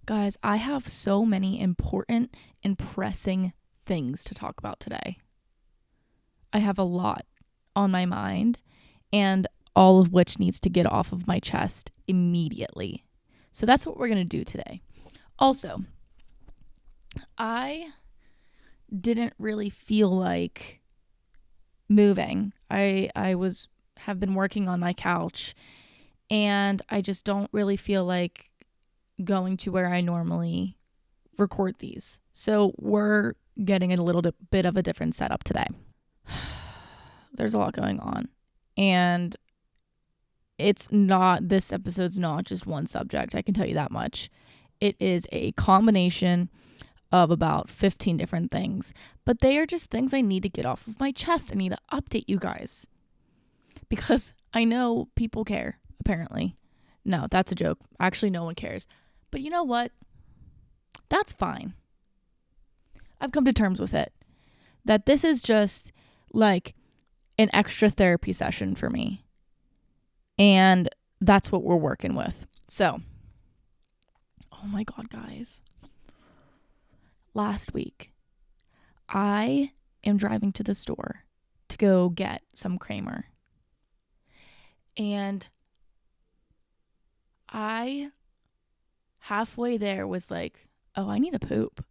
Guys, I have so many important and pressing things to talk about today. I have a lot on my mind, and all of which needs to get off of my chest immediately. So that's what we're going to do today. Also, I didn't really feel like moving. I have been working on my couch, and I just don't really feel like going to where I normally record these. So we're getting a little bit of a different setup today. There's a lot going on. And this episode's not just one subject. I can tell you that much. It is a combination of about 15 different things. But they are just things I need to get off of my chest. I need to update you guys. Because I know people care, apparently. No, that's a joke. Actually, no one cares. But you know what? That's fine. I've come to terms with it. That this is just like an extra therapy session for me. And that's what we're working with. So, oh my God, guys. Last week, I am driving to the store to go get some Kramer. And I halfway there was like, oh, I need a poop.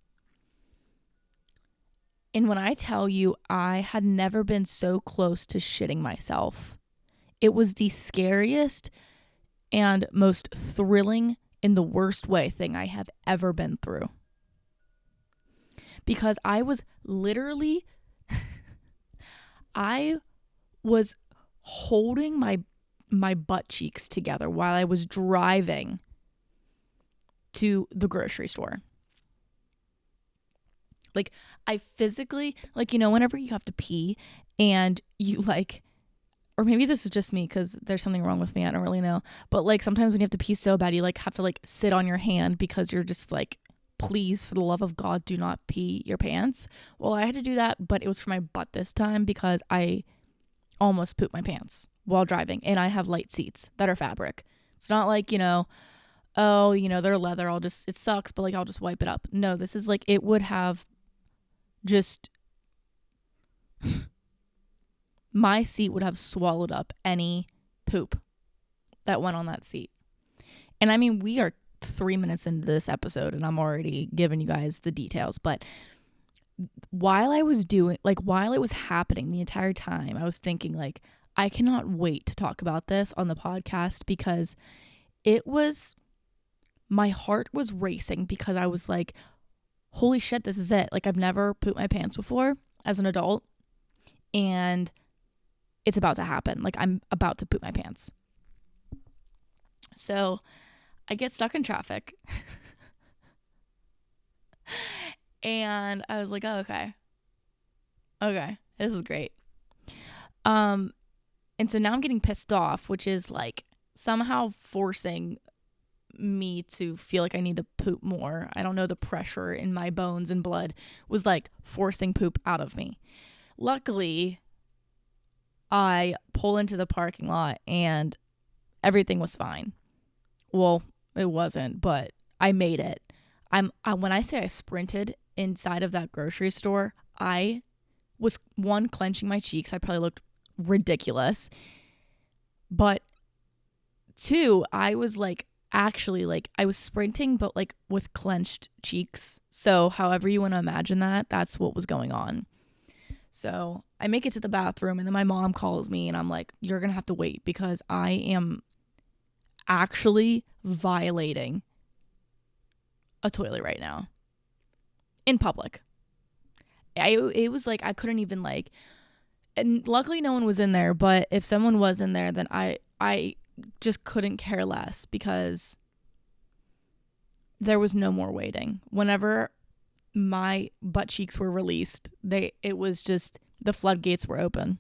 And when I tell you I had never been so close to shitting myself, it was the scariest and most thrilling in the worst way thing I have ever been through. Because I was literally, I was holding my butt cheeks together while I was driving to the grocery store. Like, I physically, whenever you have to pee and you or maybe this is just me because there's something wrong with me, I don't really know. But sometimes when you have to pee so bad, you have to sit on your hand because you're just please, for the love of God, do not pee your pants. Well, I had to do that, but it was for my butt this time because I almost pooped my pants while driving. And I have light seats that are fabric. It's not they're leather. It sucks, but I'll just wipe it up. No, this is it would have just, my seat would have swallowed up any poop that went on that seat. And I mean, we are 3 minutes into this episode and I'm already giving you guys the details. But while it was happening the entire time, I was thinking I cannot wait to talk about this on the podcast because my heart was racing because I was like, holy shit, this is it. I've never pooped my pants before as an adult and it's about to happen. I'm about to poop my pants. So I get stuck in traffic and I was like, oh, okay, this is great. And so now I'm getting pissed off, which is somehow forcing me to feel like I need to poop more. I don't know, the pressure in my bones and blood was forcing poop out of me. Luckily, I pull into the parking lot and everything was fine. Well, it wasn't, but I made it. When I say I sprinted inside of that grocery store, I was clenching my cheeks. I probably looked ridiculous. But two, I was actually I was sprinting but with clenched cheeks. So however you want to imagine that's what was going on. So I make it to the bathroom and then my mom calls me and I'm like, you're gonna have to wait because I am actually violating a toilet right now in public. It was I couldn't even and luckily no one was in there, but if someone was in there then I just couldn't care less because there was no more waiting. Whenever my butt cheeks were released, it was just the floodgates were open.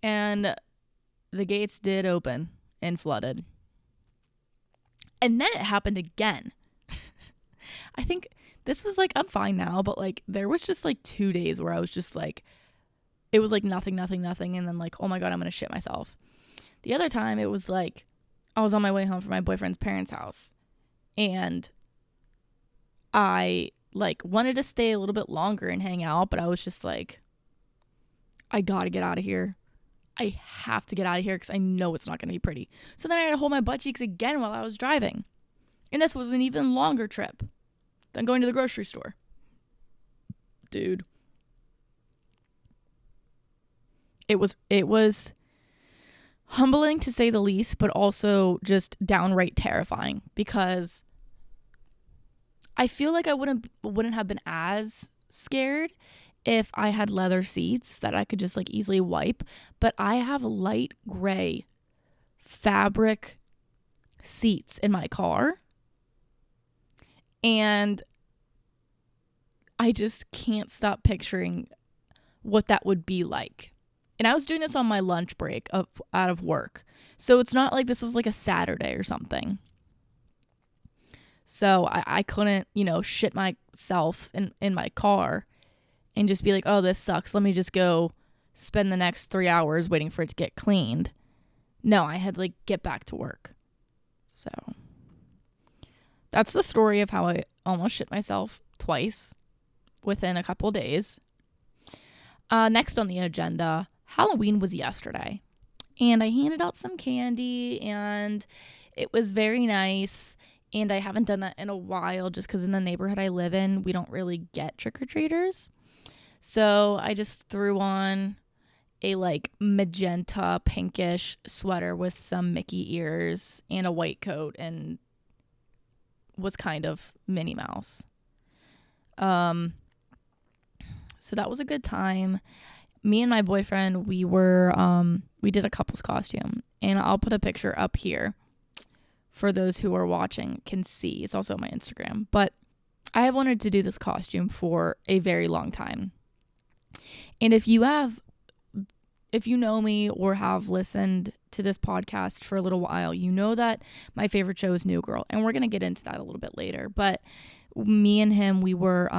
And the gates did open and flooded. And then it happened again. I think this was I'm fine now, but there was just 2 days where I was just it was nothing, and then oh my God, I'm gonna shit myself. The other time it was I was on my way home from my boyfriend's parents' house And I like wanted to stay a little bit longer and hang out, but I was just like, I gotta get out of here. I have to get out of here because I know it's not going to be pretty. So then I had to hold my butt cheeks again while I was driving. And this was an even longer trip than going to the grocery store. Dude. It was humbling to say the least, but also just downright terrifying because I feel like I wouldn't have been as scared if I had leather seats that I could just like easily wipe, but I have light gray fabric seats in my car, and I just can't stop picturing what that would be like. And I was doing this on my lunch break out of work, so it's not like this was like a Saturday or something. So I couldn't, shit myself in my car and just be like, oh, this sucks. Let me just go spend the next 3 hours waiting for it to get cleaned. No, I had to like get back to work. So that's the story of how I almost shit myself twice within a couple days. Next on the agenda, Halloween was yesterday. And I handed out some candy and it was very nice. And I haven't done that in a while just because in the neighborhood I live in, we don't really get trick-or-treaters. So I just threw on a like magenta pinkish sweater with some Mickey ears and a white coat and was kind of Minnie Mouse. So that was a good time. Me and my boyfriend, we did a couple's costume, and I'll put a picture up here for those who are watching can see. It's also on my Instagram, but I have wanted to do this costume for a very long time. And if you know me or have listened to this podcast for a little while, you know that my favorite show is New Girl. And we're going to get into that a little bit later. But me and him, we were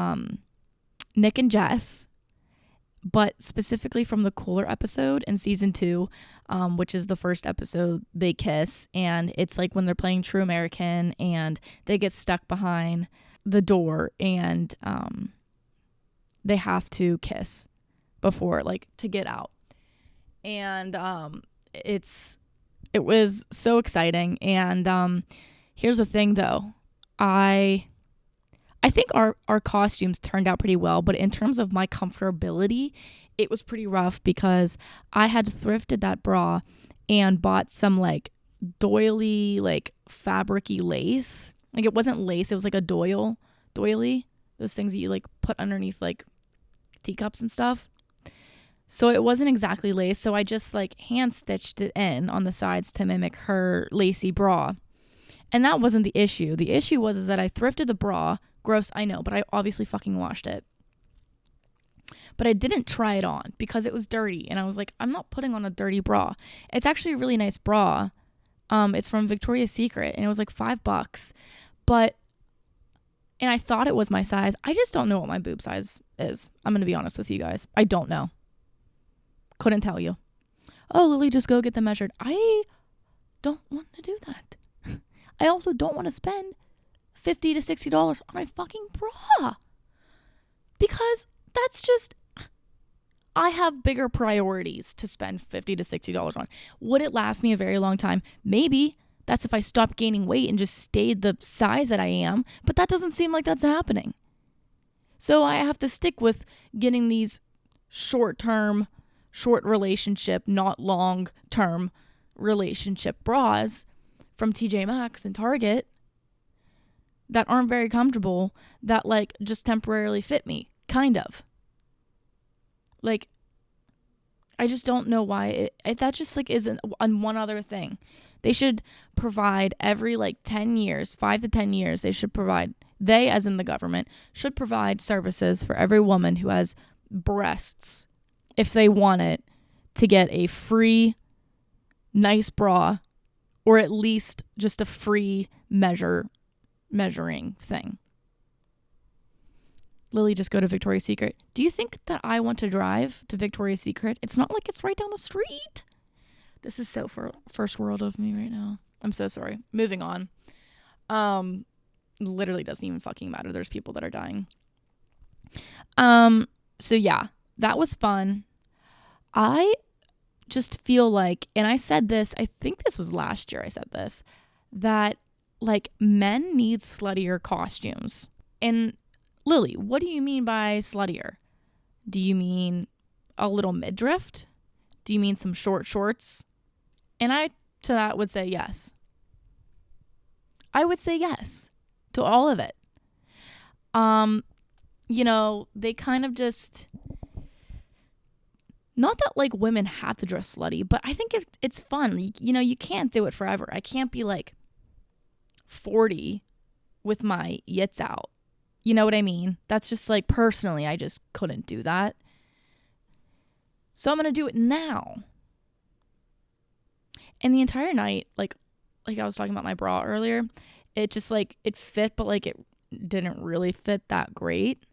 Nick and Jess, but specifically from the Cooler episode in season 2, which is the first episode, they kiss. And it's like when they're playing True American and they get stuck behind the door and they have to kiss before like to get out. And it was so exciting. And here's the thing though, I think our costumes turned out pretty well, but in terms of my comfortability, it was pretty rough because I had thrifted that bra and bought some like doily, like fabric-y lace. Like it wasn't lace, it was like a doily, those things that you like put underneath like teacups and stuff. So it wasn't exactly lace, so I just like hand stitched it in on the sides to mimic her lacy bra. And that wasn't the issue. The issue was that I thrifted the bra. Gross, I know, but I obviously fucking washed it. But I didn't try it on because it was dirty. And I was like, I'm not putting on a dirty bra. It's actually a really nice bra. It's from Victoria's Secret and it was like $5. And I thought it was my size. I just don't know what my boob size is. I'm going to be honest with you guys. I don't know. Couldn't tell you. Oh, Lily, just go get them measured. I don't want to do that. I also don't want to spend $50 to $60 on a fucking bra. Because that's just, I have bigger priorities to spend $50 to $60 on. Would it last me a very long time? Maybe. That's if I stopped gaining weight and just stayed the size that I am. But that doesn't seem like that's happening. So I have to stick with getting these short relationship, not long-term relationship bras from TJ Maxx and Target that aren't very comfortable, that like just temporarily fit me, kind of. Like, I just don't know why that just like isn't one other thing. They should provide every like 10 years, 5 to 10 years, they as in the government should provide services for every woman who has breasts, if they want it, to get a free nice bra or at least just a free measuring thing. Lily, just go to Victoria's Secret. Do you think that I want to drive to Victoria's Secret? It's not like it's right down the street. This is so first world of me right now. I'm so sorry. Moving on. literally doesn't even fucking matter. There's people that are dying. So yeah, that was fun. I just feel like, and I said this, I think this was last year I said this, that like men need sluttier costumes. And Lily, what do you mean by sluttier? Do you mean a little midriff? Do you mean some short shorts? And I to that would say yes. I would say yes to all of it. You know, they kind of just, not that like women have to dress slutty, but I think it's fun. You know, you can't do it forever. I can't be like 40 with my yits out. You know what I mean? That's just like, personally, I just couldn't do that. So I'm going to do it now. And the entire night, like I was talking about my bra earlier, it just like, it fit, but like it didn't really fit that great.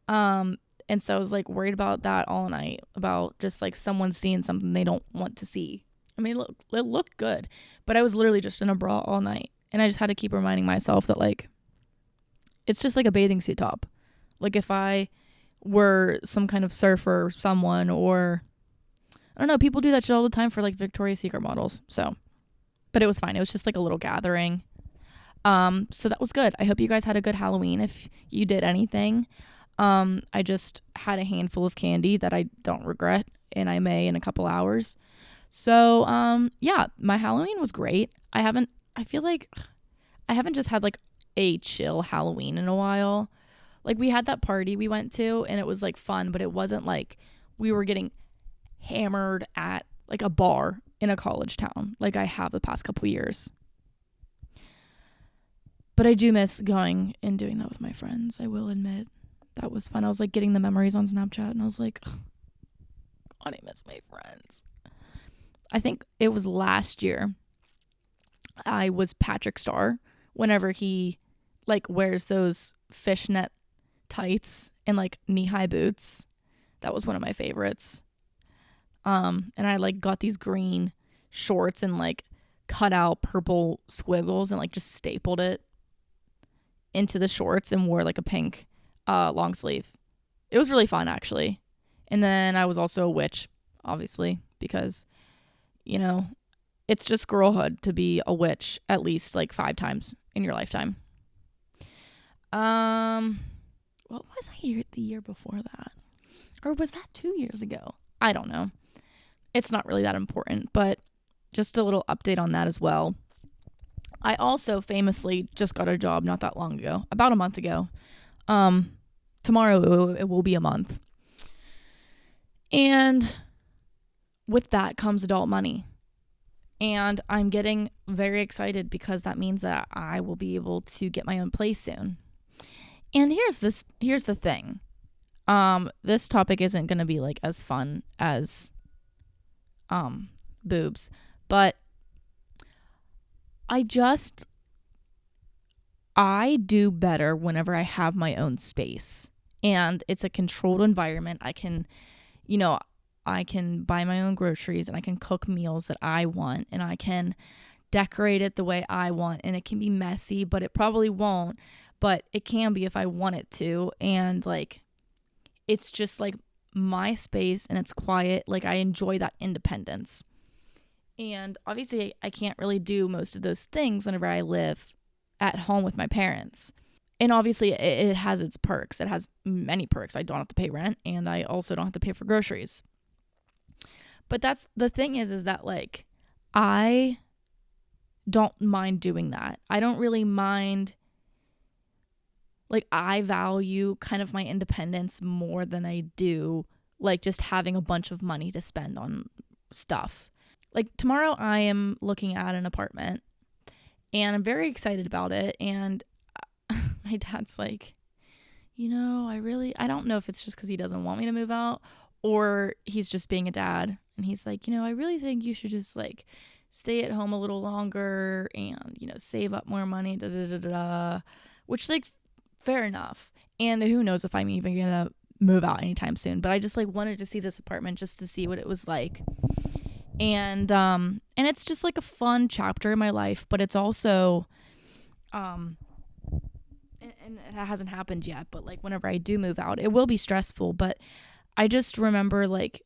And so I was like worried about that all night, about just like someone seeing something they don't want to see. I mean, look, it looked good, but I was literally just in a bra all night. And I just had to keep reminding myself that like, it's just like a bathing suit top. Like if I were some kind of surfer or someone, or I don't know, people do that shit all the time for like Victoria's Secret models. So, but it was fine. It was just like a little gathering. So that was good. I hope you guys had a good Halloween if you did anything. I just had a handful of candy that I don't regret, and I may in a couple hours. So, yeah, my Halloween was great. I feel like I haven't just had like a chill Halloween in a while. Like we had that party we went to and it was like fun, but it wasn't like we were getting hammered at like a bar in a college town like I have the past couple years. But I do miss going and doing that with my friends. I will admit that was fun. I was like getting the memories on Snapchat and I was like, oh, God, I miss my friends. I think it was last year I was Patrick Star whenever he like wears those fishnet tights and like knee-high boots. That was one of my favorites. And I like got these green shorts and like cut out purple squiggles and like just stapled it into the shorts and wore like a pink long sleeve. It was really fun actually. And then I was also a witch, obviously, because you know, it's just girlhood to be a witch at least like 5 times in your lifetime. What was I the year before that? Or was that 2 years ago? I don't know. It's not really that important, but just a little update on that as well. I also famously just got a job not that long ago, about a month ago. Tomorrow it will be a month. And with that comes adult money. And I'm getting very excited because that means that I will be able to get my own place soon. And here's the thing. This topic isn't going to be like as fun as boobs, but I do better whenever I have my own space and it's a controlled environment. I can buy my own groceries and I can cook meals that I want and I can decorate it the way I want, and it can be messy, but it probably won't, but it can be if I want it to. And like, it's just like my space and it's quiet. Like I enjoy that independence. And obviously I can't really do most of those things whenever I live at home with my parents. And obviously it has its perks. It has many perks. I don't have to pay rent and I also don't have to pay for groceries. But that's the thing is that like, I don't mind doing that. I don't really mind. Like I value kind of my independence more than I do like just having a bunch of money to spend on stuff. Like tomorrow I am looking at an apartment and I'm very excited about it. And my dad's like, I don't know if it's just because he doesn't want me to move out or he's just being a dad. And he's like, I really think you should just like stay at home a little longer and, save up more money, which like fair enough. And who knows if I'm even going to move out anytime soon. But I just like wanted to see this apartment just to see what it was like. And it's just like a fun chapter in my life, but it's also and it hasn't happened yet, but like whenever I do move out, it will be stressful. But I just remember like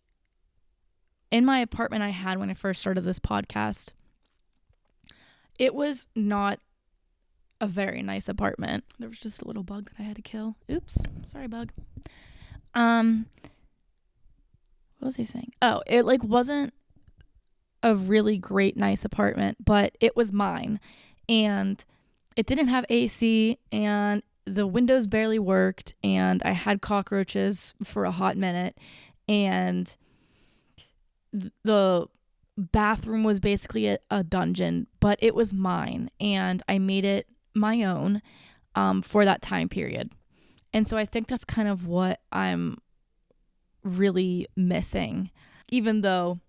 in my apartment I had when I first started this podcast, it was not a very nice apartment. There was just a little bug that I had to kill. Oops, sorry, bug. What was I saying? Oh, it like wasn't a really great, nice apartment, but it was mine, and it didn't have AC, and the windows barely worked, and I had cockroaches for a hot minute, and the bathroom was basically a dungeon, but it was mine, and I made it my own for that time period. And so I think that's kind of what I'm really missing, even though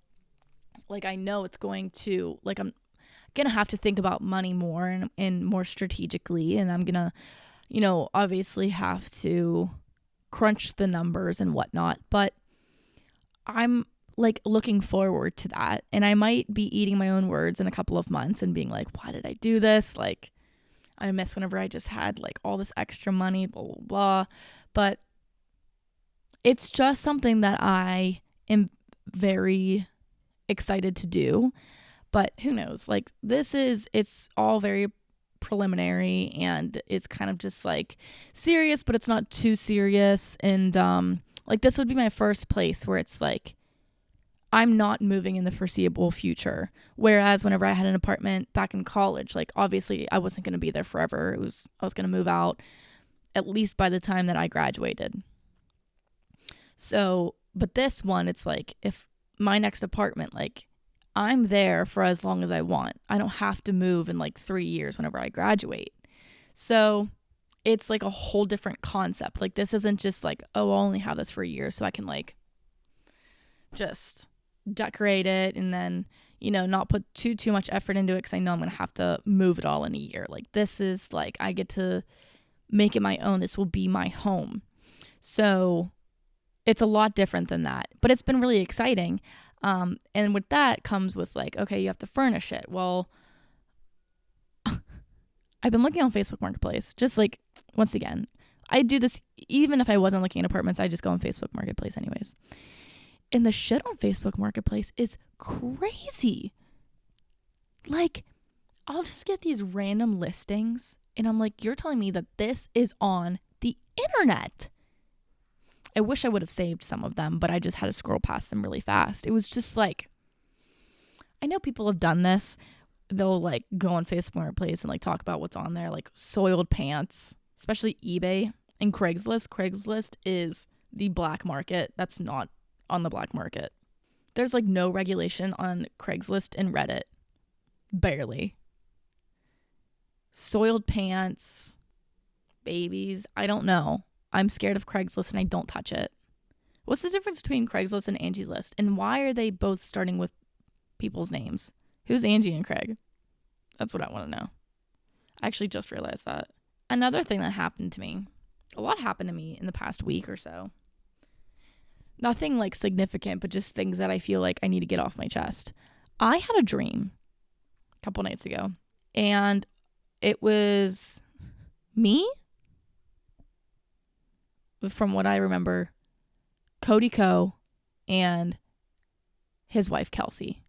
like I know it's going to, like, I'm gonna have to think about money more and more strategically, and I'm gonna, obviously have to crunch the numbers and whatnot, but I'm like looking forward to that. And I might be eating my own words in a couple of months and being like, why did I do this? Like, I miss whenever I just had like all this extra money, blah, blah, blah. But it's just something that I am very excited to do. But who knows? Like, it's all very preliminary, and it's kind of just like serious, but it's not too serious. And like, this would be my first place where it's like I'm not moving in the foreseeable future. Whereas whenever I had an apartment back in college, like, obviously I wasn't going to be there forever. I was going to move out at least by the time that I graduated. So, but this one, it's like, if my next apartment, like, I'm there for as long as I want. I don't have to move in like 3 years whenever I graduate. So it's like a whole different concept. Like, this isn't just like, oh, I'll only have this for a year so I can like just decorate it and then, not put too much effort into it because I know I'm going to have to move it all in a year. Like, this is like, I get to make it my own. This will be my home. So it's a lot different than that, but it's been really exciting. And with that comes with like, okay, you have to furnish it. Well, I've been looking on Facebook Marketplace, just like, once again, I do this, even if I wasn't looking at apartments, I just go on Facebook Marketplace anyways. And the shit on Facebook Marketplace is crazy. Like, I'll just get these random listings and I'm like, you're telling me that this is on the internet? I wish I would have saved some of them, but I just had to scroll past them really fast. It was just like, I know people have done this. They'll like go on Facebook Marketplace and like talk about what's on there, like soiled pants, especially eBay and Craigslist. Craigslist is the black market. That's not on the black market. There's like no regulation on Craigslist and Reddit. Barely. Soiled pants, babies, I don't know. I'm scared of Craigslist and I don't touch it. What's the difference between Craigslist and Angie's List? And why are they both starting with people's names? Who's Angie and Craig? That's what I want to know. I actually just realized that. Another thing that happened to me, a lot happened to me in the past week or so. Nothing like significant, but just things that I feel like I need to get off my chest. I had a dream a couple nights ago, and it was me, from what I remember, Cody Ko and his wife Kelsey.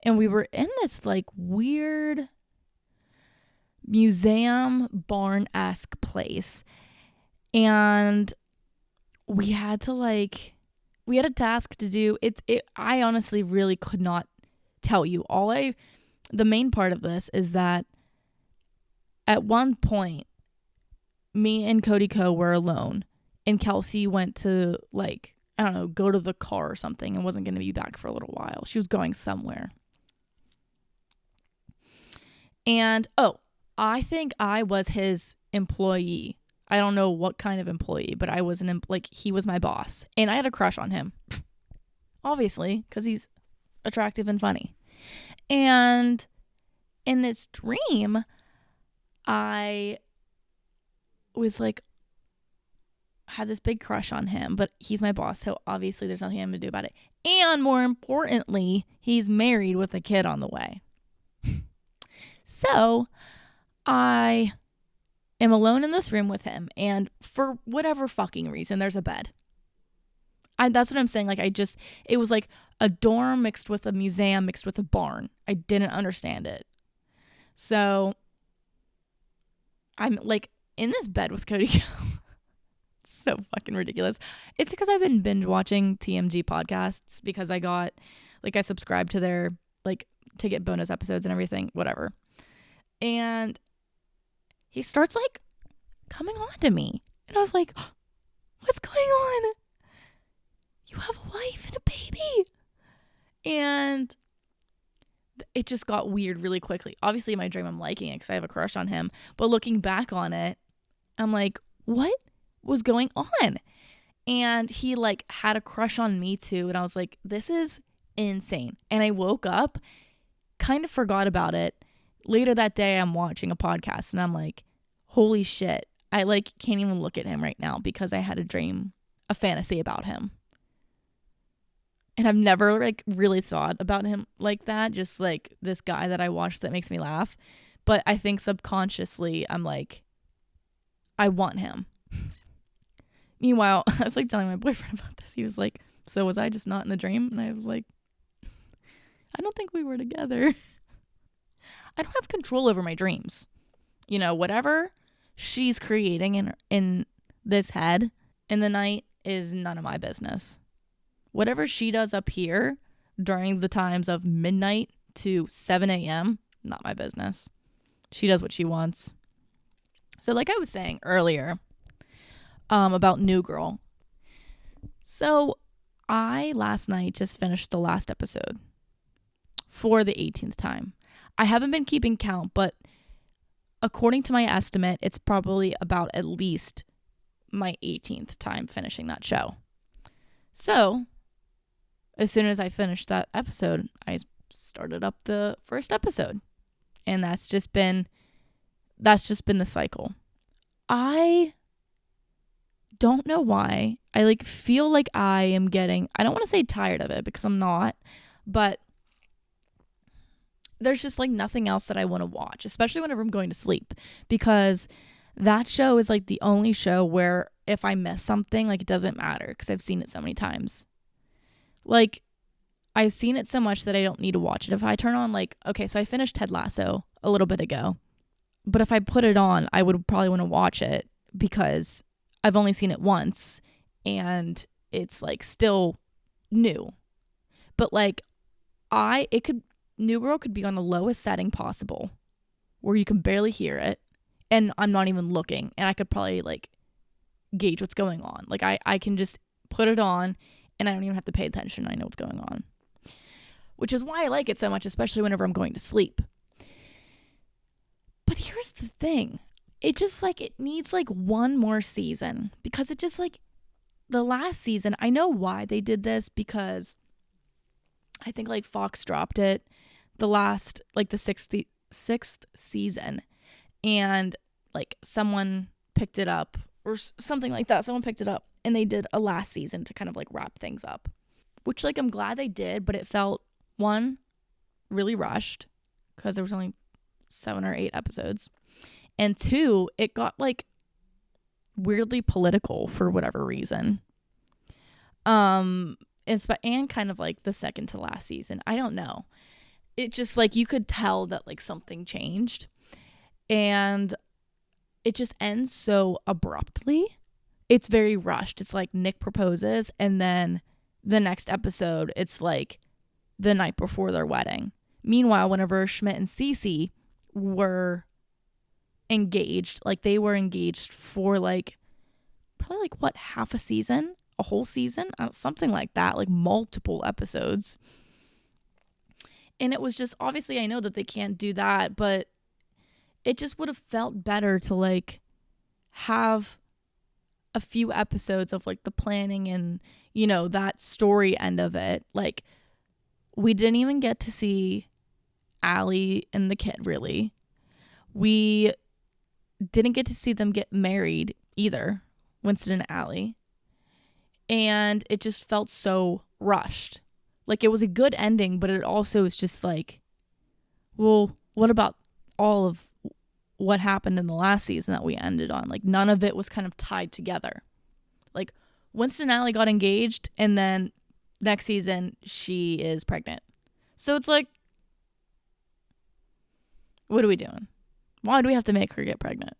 And we were in this like weird museum barn-esque place. And we had a task to do. I honestly really could not tell you. The main part of this is that at one point, me and Cody Ko were alone, and Kelsey went to, like, I don't know, go to the car or something and wasn't going to be back for a little while. She was going somewhere. And, I think I was his employee. I don't know what kind of employee, but I was he was my boss, and I had a crush on him. Obviously, because he's attractive and funny. And in this dream, I was like, had this big crush on him, but he's my boss, so obviously there's nothing I'm gonna do about it. And more importantly, he's married with a kid on the way. So I am alone in this room with him, and for whatever fucking reason, there's a bed. That's what I'm saying. Like, it was like a dorm mixed with a museum mixed with a barn. I didn't understand it. So I'm like in this bed with Cody Ko. So fucking ridiculous. It's because I've been binge watching TMG podcasts because I subscribed to their, like, to get bonus episodes and everything, whatever. And he starts like coming on to me. And I was like, what's going on? You have a wife and a baby. And it just got weird really quickly. Obviously in my dream I'm liking it because I have a crush on him. But looking back on it, I'm like, what was going on? And he like had a crush on me too. And I was like, this is insane. And I woke up, kind of forgot about it. Later that day I'm watching a podcast and I'm like, holy shit. I like can't even look at him right now because I had a fantasy about him. And I've never like really thought about him like that. Just like this guy that I watch that makes me laugh. But I think subconsciously I'm like, I want him. Meanwhile, I was like telling my boyfriend about this. He was like, so was I just not in the dream? And I was like, I don't think we were together. I don't have control over my dreams. You know, whatever she's creating in this head in the night is none of my business. Whatever she does up here during the times of midnight to 7 a.m., not my business. She does what she wants. So like I was saying earlier about New Girl. So I last night just finished the last episode for the 18th time. I haven't been keeping count, but according to my estimate, it's probably about at least my 18th time finishing that show. So as soon as I finished that episode, I started up the first episode. And that's just been the cycle. I don't know why. I like feel like I am getting, I don't want to say tired of it because I'm not, but there's just like nothing else that I want to watch, especially whenever I'm going to sleep, because that show is like the only show where if I miss something, like it doesn't matter because I've seen it so many times. Like I've seen it so much that I don't need to watch it. If I turn on like, okay, so I finished Ted Lasso a little bit ago, but if I put it on, I would probably want to watch it because I've only seen it once and it's like still new. But like New Girl could be on the lowest setting possible where you can barely hear it and I'm not even looking and I could probably like gauge what's going on. Like I can just put it on and I don't even have to pay attention. I know what's going on, which is why I like it so much, especially whenever I'm going to sleep. But here's the thing. It just like, it needs like one more season because it just like the last season, I know why they did this because I think like Fox dropped it the last, like the sixth season and like someone picked it up or something like that. Someone picked it up and they did a last season to kind of like wrap things up, which like I'm glad they did, but it felt, one, really rushed because there was only 7 or 8 episodes. And 2, it got like weirdly political for whatever reason. And kind of like the second to last season. I don't know. It just like you could tell that like something changed. And it just ends so abruptly. It's very rushed. It's like Nick proposes and then the next episode it's like the night before their wedding. Meanwhile, whenever Schmidt and Cece were engaged, like they were engaged for like probably like what, half a season, a whole season, something like that, like multiple episodes. And it was just, obviously I know that they can't do that, but it just would have felt better to like have a few episodes of like the planning and, you know, that story end of it. Like we didn't even get to see Allie and the kid really. We didn't get to see them get married either, Winston and Allie. And it just felt so rushed. Like it was a good ending, but it also was just like, well, what about all of what happened in the last season that we ended on. Like, none of it was kind of tied together. Like, Winston and Allie got engaged, and then next season she is pregnant. So it's like, what are we doing? Why do we have to make her get pregnant?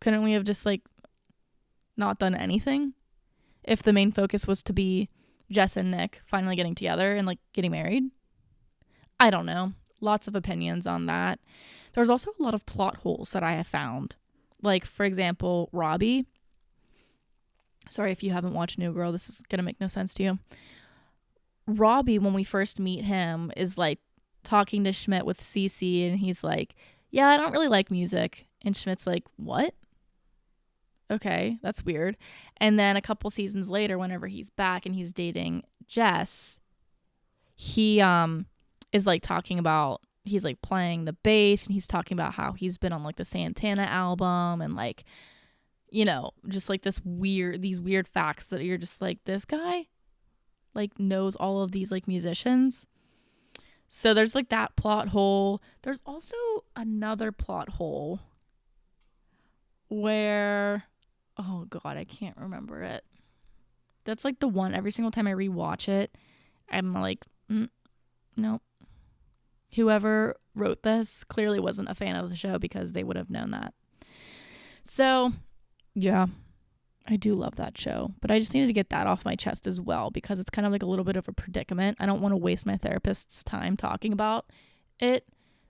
Couldn't we have just, like, not done anything? If the main focus was to be Jess and Nick finally getting together and, like, getting married? I don't know. Lots of opinions on that. There's also a lot of plot holes that I have found. Like, for example, Robbie. Sorry if you haven't watched New Girl. This is going to make no sense to you. Robbie, when we first meet him, is, like, talking to Schmidt with Cece, and he's like, yeah, I don't really like music. And Schmidt's like, what? Okay, that's weird. And then a couple seasons later, whenever he's back and he's dating Jess, he is, like, talking about, he's, like, playing the bass, and he's talking about how he's been on, like, the Santana album, and, like, you know, just, like, these weird facts that you're just like, this guy, like, knows all of these, like, musicians. So there's, like, that plot hole. There's also another plot hole where, oh God, I can't remember it. That's, like, the one, every single time I rewatch it, I'm like, nope. Whoever wrote this clearly wasn't a fan of the show, because they would have known that. So, yeah, I do love that show, but I just needed to get that off my chest as well, because it's kind of like a little bit of a predicament. I don't want to waste my therapist's time talking about it.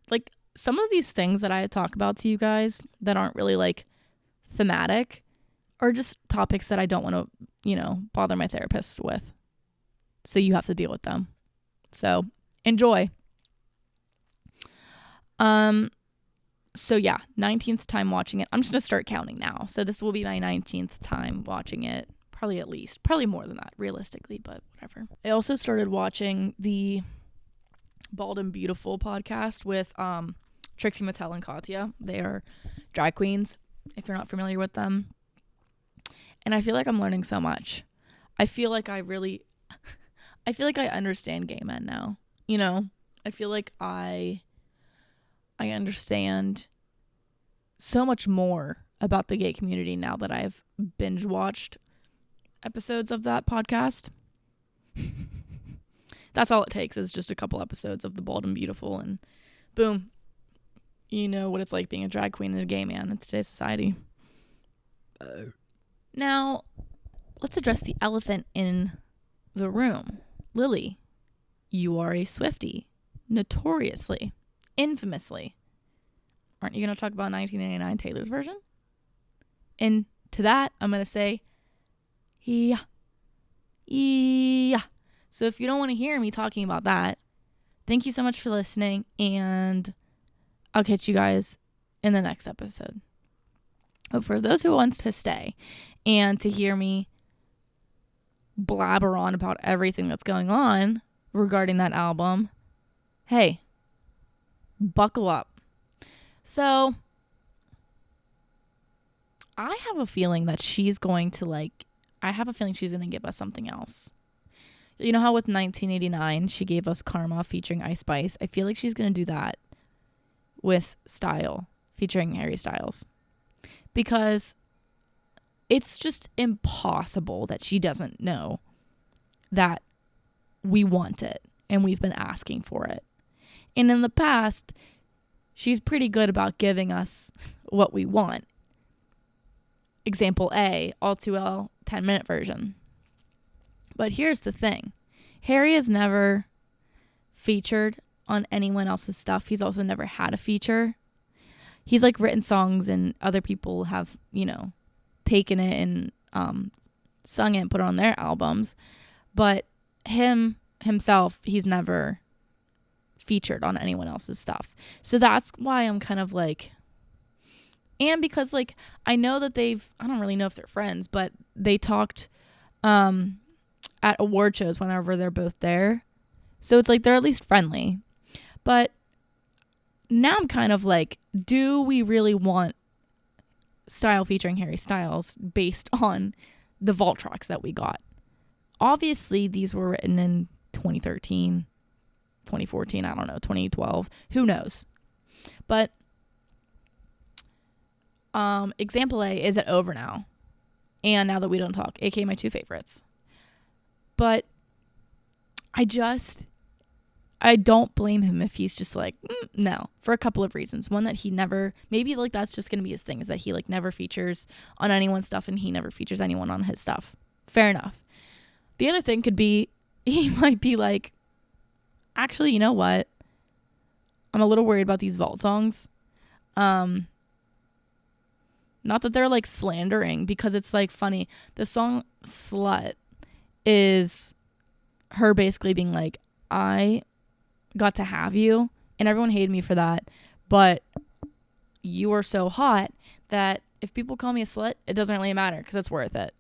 Like, some of these things that I talk about to you guys that aren't really, like, thematic are just topics that I don't want to, you know, bother my therapist with. So you have to deal with them. So enjoy. So yeah, 19th time watching it. I'm just going to start counting now. So this will be my 19th time watching it. Probably more than that, realistically, but whatever. I also started watching the Bald and Beautiful podcast with Trixie Mattel and Katya. They are drag queens, if you're not familiar with them. And I feel like I'm learning so much. I feel like I understand gay men now. You know, I feel like I understand so much more about the gay community now that I've binge watched episodes of that podcast. That's all it takes, is just a couple episodes of The Bald and Beautiful, and boom, you know what it's like being a drag queen and a gay man in today's society. Now, let's address the elephant in the room. Lily, you are a Swiftie, notoriously, infamously. Aren't you going to talk about 1989 Taylor's version? And to that, I'm going to say, yeah. So if you don't want to hear me talking about that, thank you so much for listening, and I'll catch you guys in the next episode. But for those who wants to stay and to hear me blabber on about everything that's going on regarding that album, hey, buckle up. So I have a feeling that she's going to give us something else. You know how with 1989 she gave us Karma featuring Ice Spice? I feel like she's going to do that with Style featuring Harry Styles, because it's just impossible that she doesn't know that we want it and we've been asking for it. And in the past, she's pretty good about giving us what we want. Example A, All Too Well 10-minute version. But here's the thing. Harry has never featured on anyone else's stuff. He's also never had a feature. He's, like, written songs and other people have, you know, taken it and sung it and put it on their albums. But himself, he's never featured on anyone else's stuff. So that's why I'm kind of like, and because, like, I know that I don't really know if they're friends, but they talked at award shows whenever they're both there. So it's like they're at least friendly. But now I'm kind of like, do we really want Style featuring Harry Styles based on the vault tracks that we got? Obviously, these were written in 2013, 2014, I don't know, 2012. Who knows? But Example A, Is It Over Now? And Now That We Don't Talk, aka my two favorites. But I don't blame him if he's just like, no, for a couple of reasons. One, that he never, maybe like that's just going to be his thing, is that he like never features on anyone's stuff and he never features anyone on his stuff. Fair enough. The other thing could be, he might be like, actually, you know what? I'm a little worried about these vault songs. Not that they're like slandering, because it's like funny. The song Slut is her basically being like, I got to have you and everyone hated me for that, but you are so hot that if people call me a slut, it doesn't really matter because it's worth it.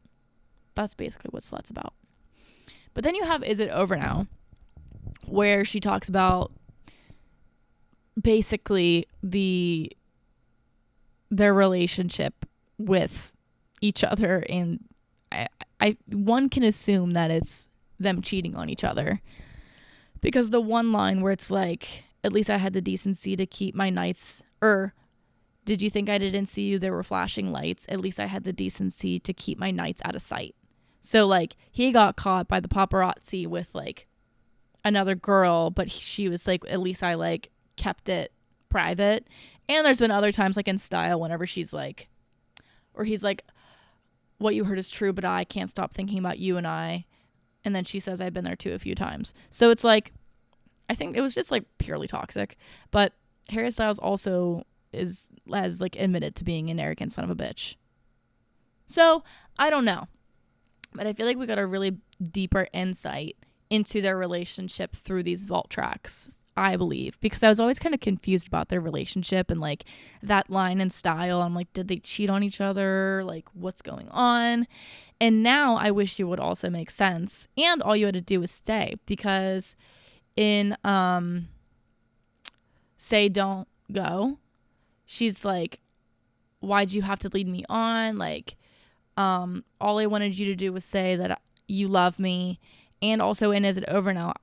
That's basically what Slut's about. But then you have Is It Over Now, where she talks about basically their relationship with each other, and one can assume that it's them cheating on each other, because the one line where it's like, at least I had the decency to keep my nights, or did you think I didn't see you, there were flashing lights, at least I had the decency to keep my nights out of sight. So like he got caught by the paparazzi with like another girl, but she was like, at least I like kept it private. And there's been other times like in Style, whenever she's like, or he's like, what you heard is true, but I can't stop thinking about you and I. And then she says, I've been there too a few times. So it's like, I think it was just like purely toxic. But Harry Styles also has like admitted to being an arrogant son of a bitch. So I don't know. But I feel like we got a really deeper insight into their relationship through these vault tracks, I believe, because I was always kind of confused about their relationship and like that line in Style. I'm like, did they cheat on each other? Like, what's going on? And now I wish you would also make sense. And all you had to do was stay, because in Say Don't Go, she's like, why'd you have to lead me on? Like, all I wanted you to do was say that you love me. And also in Is It Over Now,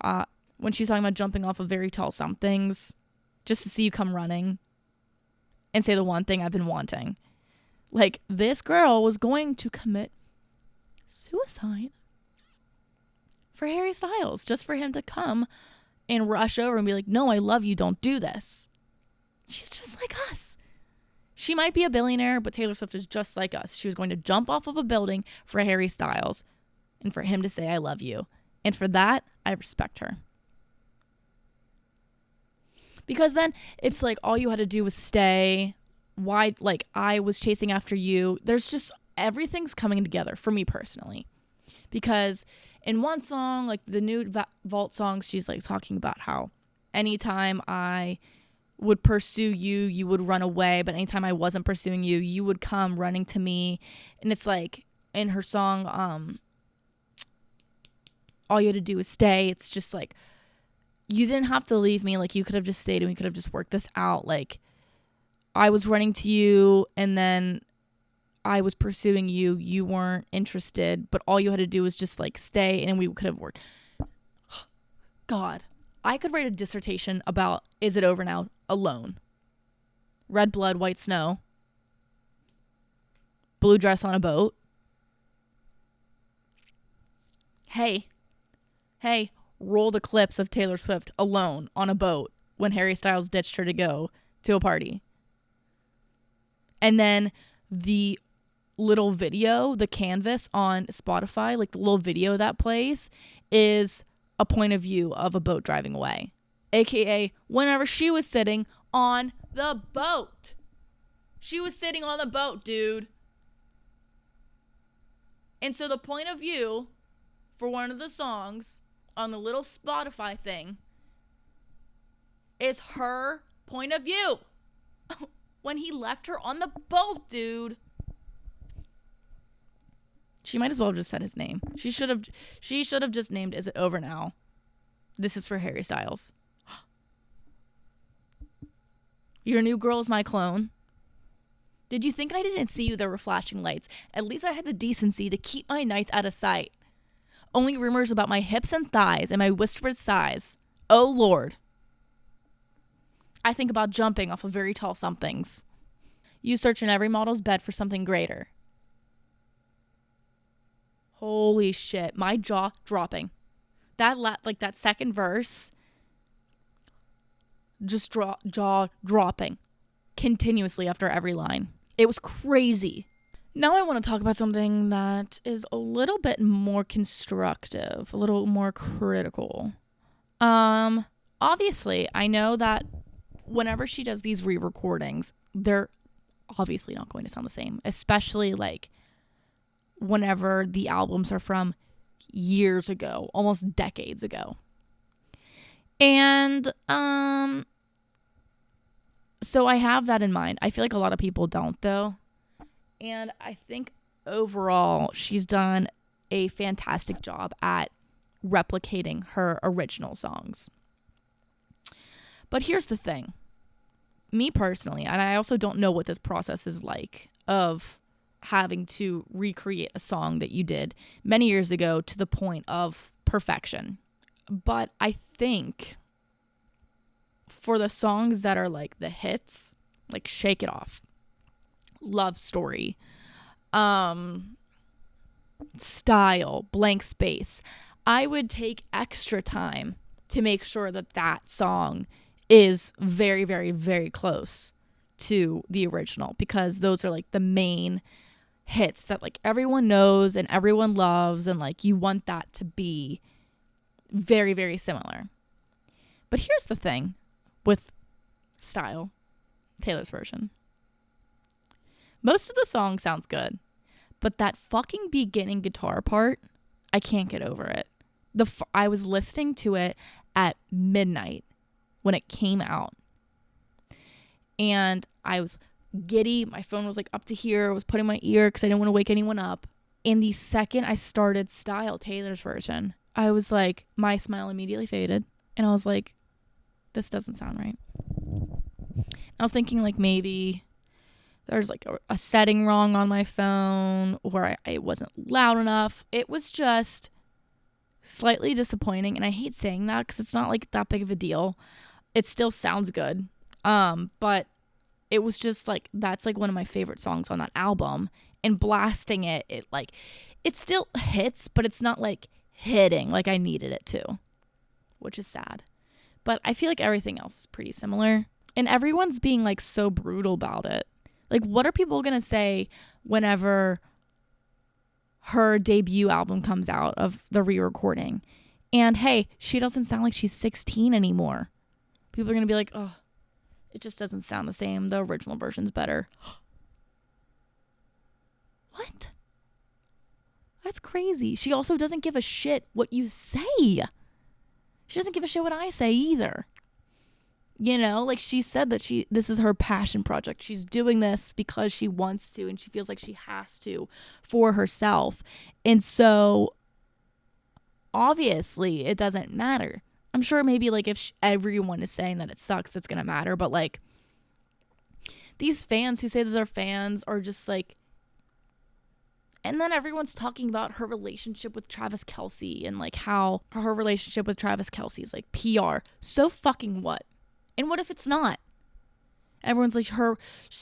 when she's talking about jumping off of very tall somethings just to see you come running and say the one thing I've been wanting. Like, this girl was going to commit suicide for Harry Styles, just for him to come and rush over and be like, no, I love you, don't do this. She's just like us. She might be a billionaire, but Taylor Swift is just like us. She was going to jump off of a building for Harry Styles and for him to say, I love you. And for that, I respect her. Because then it's like all you had to do was stay. Why? Like, I was chasing after you. There's just, everything's coming together for me personally. Because in one song, like the new Vault songs, she's like talking about how anytime I would pursue you, you would run away. But anytime I wasn't pursuing you, you would come running to me. And it's like in her song, all you had to do was stay. It's just like, you didn't have to leave me. Like, you could have just stayed and we could have just worked this out. Like, I was running to you and then I was pursuing you. You weren't interested, but all you had to do was just like stay and we could have worked. God, I could write a dissertation about Is It Over Now alone. Red blood, white snow. Blue dress on a boat. Hey, roll the clips of Taylor Swift alone on a boat when Harry Styles ditched her to go to a party. And then the little video, the canvas on Spotify, like the little video that plays, is a point of view of a boat driving away. AKA whenever she was sitting on the boat. She was sitting on the boat, dude. And so the point of view for one of the songs on the little Spotify thing is her point of view when he left her on the boat, dude. She might as well have just said his name. She should have just named Is It Over Now? This is for Harry Styles. Your new girl is my clone. Did you think I didn't see you? There were flashing lights. At least I had the decency to keep my nights out of sight. Only rumors about my hips and thighs and my whispered sighs. Oh, Lord. I think about jumping off of very tall somethings. You search in every model's bed for something greater. Holy shit. My jaw dropping. That second verse, just jaw dropping continuously after every line. It was crazy. Now I want to talk about something that is a little bit more constructive, a little more critical. Obviously, I know that whenever she does these re-recordings, they're obviously not going to sound the same, especially like whenever the albums are from years ago, almost decades ago. And so I have that in mind. I feel like a lot of people don't, though. And I think overall she's done a fantastic job at replicating her original songs. But here's the thing. Me personally, and I also don't know what this process is like of having to recreate a song that you did many years ago to the point of perfection. But I think for the songs that are like the hits, like Shake It Off, Love Story, Style, Blank Space, I would take extra time to make sure that that song is very, very, very close to the original, because those are like the main hits that like everyone knows and everyone loves, and like you want that to be very, very similar. But here's the thing with Style, Taylor's version. Most of the song sounds good, but that fucking beginning guitar part, I can't get over it. I was listening to it at midnight when it came out, and I was giddy. My phone was like up to here. I was putting my ear because I didn't want to wake anyone up. And the second I started Style, Taylor's version, I was like, my smile immediately faded, and I was like, this doesn't sound right. I was thinking like maybe there's like a setting wrong on my phone, or it wasn't loud enough. It was just slightly disappointing, and I hate saying that because it's not like that big of a deal. It still sounds good, but it was just like, that's like one of my favorite songs on that album, and blasting it still hits, but it's not like hitting like I needed it to, which is sad. But I feel like everything else is pretty similar, and everyone's being like so brutal about it. Like, what are people gonna say whenever her debut album comes out of the re-recording? And hey, she doesn't sound like she's 16 anymore. People are gonna be like, oh, it just doesn't sound the same. The original version's better. What? That's crazy. She also doesn't give a shit what you say. She doesn't give a shit what I say either. You know, like she said that this is her passion project. She's doing this because she wants to, and she feels like she has to for herself. And so obviously it doesn't matter. I'm sure maybe like if everyone is saying that it sucks, it's going to matter. But like these fans who say that they're fans are just like, and then everyone's talking about her relationship with Travis Kelce and like how her relationship with Travis Kelce is like PR. So fucking what? And what if it's not? Everyone's like,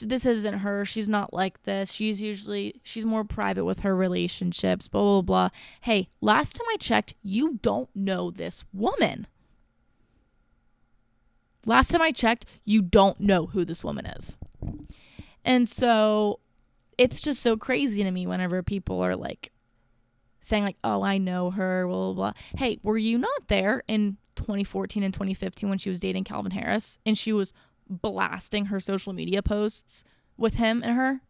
this isn't her. She's not like this. She's more private with her relationships, blah, blah, blah. Hey, last time I checked, you don't know this woman. Last time I checked, you don't know who this woman is. And so it's just so crazy to me whenever people are like saying like, oh, I know her, blah, blah, blah. Hey, were you not there in 2014 and 2015 when she was dating Calvin Harris and she was blasting her social media posts with him and her?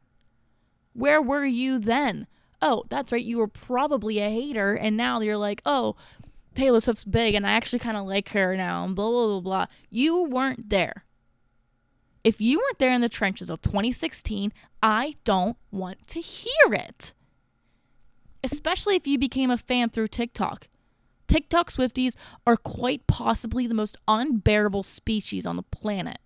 Where were you then? Oh, that's right, you were probably a hater, and now you're like, oh, Taylor Swift's big and I actually kind of like her now, and blah, blah, blah, blah. You weren't there. If you weren't there in the trenches of 2016, I don't want to hear it. Especially if you became a fan through TikTok. TikTok Swifties are quite possibly the most unbearable species on the planet.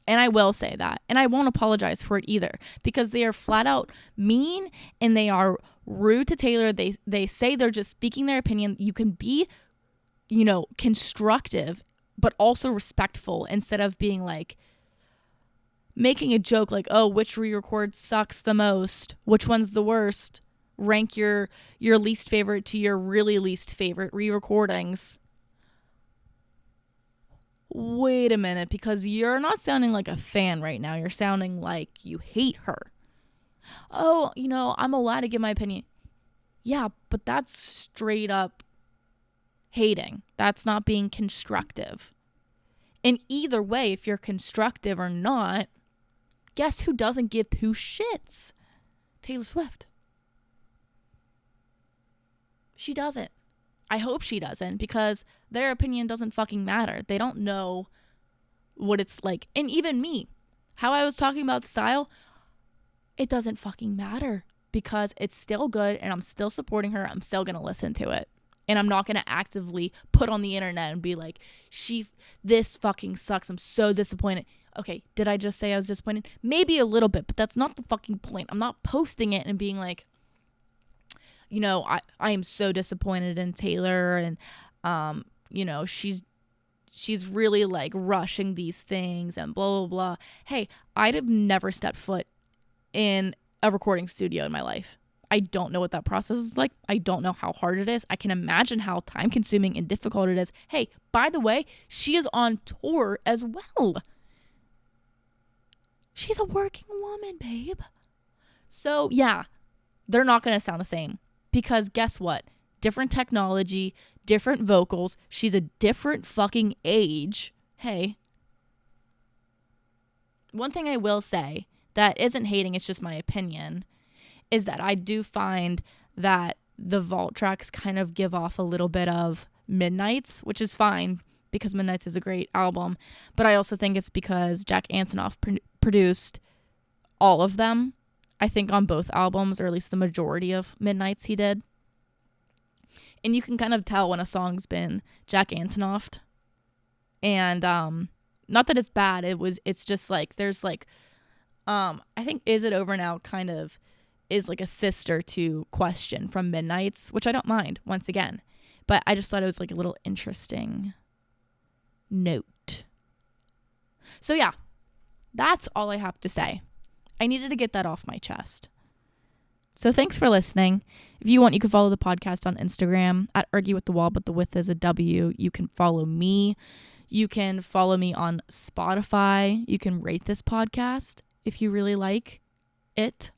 And I will say that. And I won't apologize for it either, because they are flat out mean and they are rude to Taylor. They say they're just speaking their opinion. You can be, constructive, but also respectful, instead of being like making a joke like, oh, which re-record sucks the most? Which one's the worst? Rank your least favorite to your really least favorite re-recordings. Wait a minute, because you're not sounding like a fan right now. You're sounding like you hate her. Oh, I'm allowed to give my opinion. Yeah, but that's straight up hating. That's not being constructive. And either way, if you're constructive or not, guess who doesn't give two shits? Taylor Swift. She doesn't. I hope she doesn't, because their opinion doesn't fucking matter. They don't know what it's like. And even me, how I was talking about style, it doesn't fucking matter, because it's still good and I'm still supporting her. I'm still going to listen to it. And I'm not going to actively put on the internet and be like, this fucking sucks. I'm so disappointed. Okay, did I just say I was disappointed? Maybe a little bit, but that's not the fucking point. I'm not posting it and being like, I am so disappointed in Taylor, and she's really like rushing these things and blah blah blah. Hey, I'd have never stepped foot in a recording studio in my life. I don't know what that process is like. I don't know how hard it is. I can imagine how time consuming and difficult it is. Hey, by the way, she is on tour as well. She's a working woman, babe. So yeah, they're not going to sound the same. Because guess what? Different technology, different vocals. She's a different fucking age. Hey. One thing I will say that isn't hating, it's just my opinion, is that I do find that the vault tracks kind of give off a little bit of Midnights, which is fine because Midnights is a great album. But I also think it's because Jack Antonoff produced all of them. I think on both albums, or at least the majority of Midnights he did. And you can kind of tell when a song's been Jack Antonoffed. And not that it's bad, it's just like there's like I think Is It Over Now kind of is like a sister to Question from Midnights, which I don't mind once again. But I just thought it was like a little interesting note. So yeah, that's all I have to say. I needed to get that off my chest. So thanks for listening. If you want, you can follow the podcast on Instagram at Argue with the Wall, but the with is a W. You can follow me. You can follow me on Spotify. You can rate this podcast if you really like it.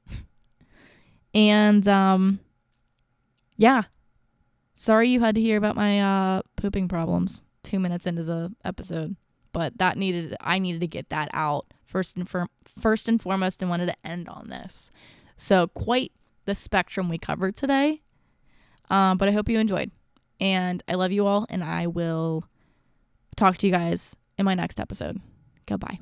And yeah. Sorry you had to hear about my pooping problems 2 minutes into the episode. But I needed to get that out first and foremost, and wanted to end on this. So quite the spectrum we covered today. But I hope you enjoyed. And I love you all, and I will talk to you guys in my next episode. Goodbye.